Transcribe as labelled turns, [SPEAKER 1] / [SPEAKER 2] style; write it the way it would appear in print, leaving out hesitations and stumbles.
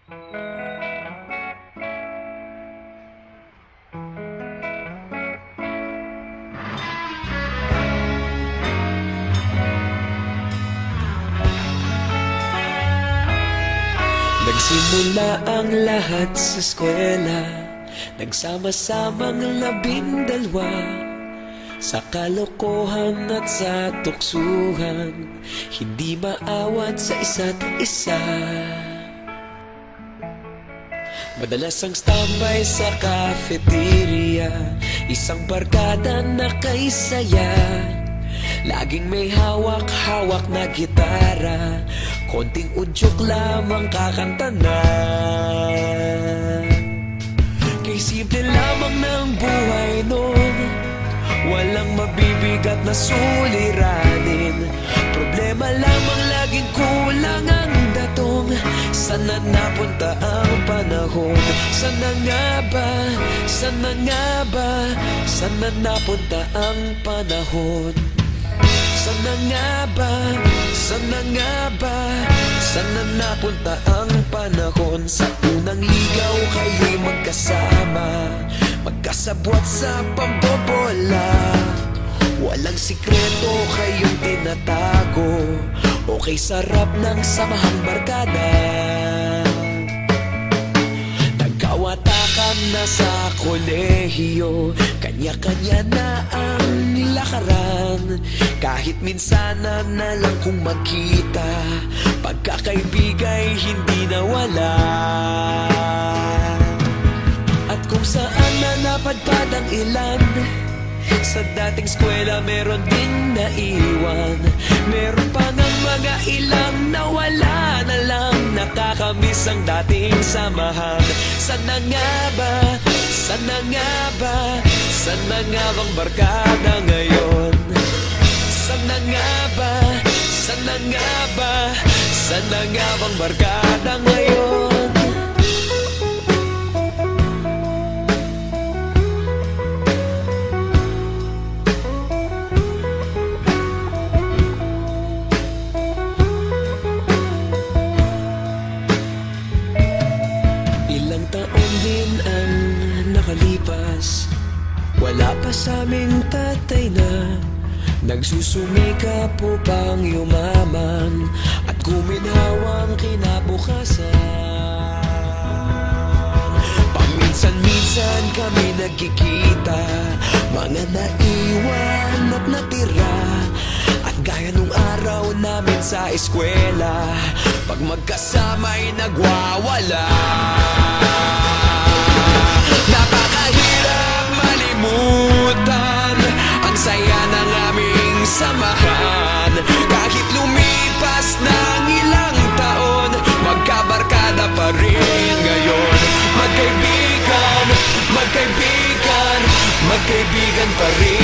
[SPEAKER 1] Nagsimula ang lahat sa eskwela, nagsama-samang 12 sa kalokohan at sa tuksuhan, hindi maawat sa isa't isa. Madalas ang standby sa cafeteria, isang barkada na kay saya. Laging may hawak-hawak na gitara, konting udyok lamang kakanta na. Kay simple lamang ng buhay nun, walang mabibigat na suliranin. Problema lamang laging kulang ang datong. Sana napunta ang panahon? Sana nga ba? Sana nga ba? Sana napunta ang panahon? Sana nga ba? Sana nga ba? Sana napunta ang panahon? Sa unang ligaw kayo'y magkasama, magkasabwat sa pambobola. Walang sikreto kayong tinatago, okay sarap ng samahang barkada. Nagkawatakan na sa kolehiyo, kanya-kanya na ang lakaran. Kahit minsan na lang kung magkita, pagkakaibigay hindi nawala. At kung saan na napadpad ang ilan, sa dating eskwela meron ding naiwan. Meron pa ng mga ilang nawala na lang, nakakamiss ang dating samahan. Sana nga ba? Sana nga ba? Sana nga bang barkada ngayon? Sana nga ba? Sana nga ba? Sana nga bang barkada ngayon? Ilang taon din ang nakalipas, wala pa sa aming tatay na nagsusumikap upang yumaman at guminhawang kinabukasan. Paminsan-minsan kami nagkikita, mga naiwan at natira. At gaya nung araw namin sa eskwela, pag magkasama'y nagwawala. Napakahirap malimutan ang saya ng aming samahan. Kahit lumipas ng ilang taon, magkabarkada pa rin ngayon. Magkaibigan, magkaibigan, magkaibigan pa rin.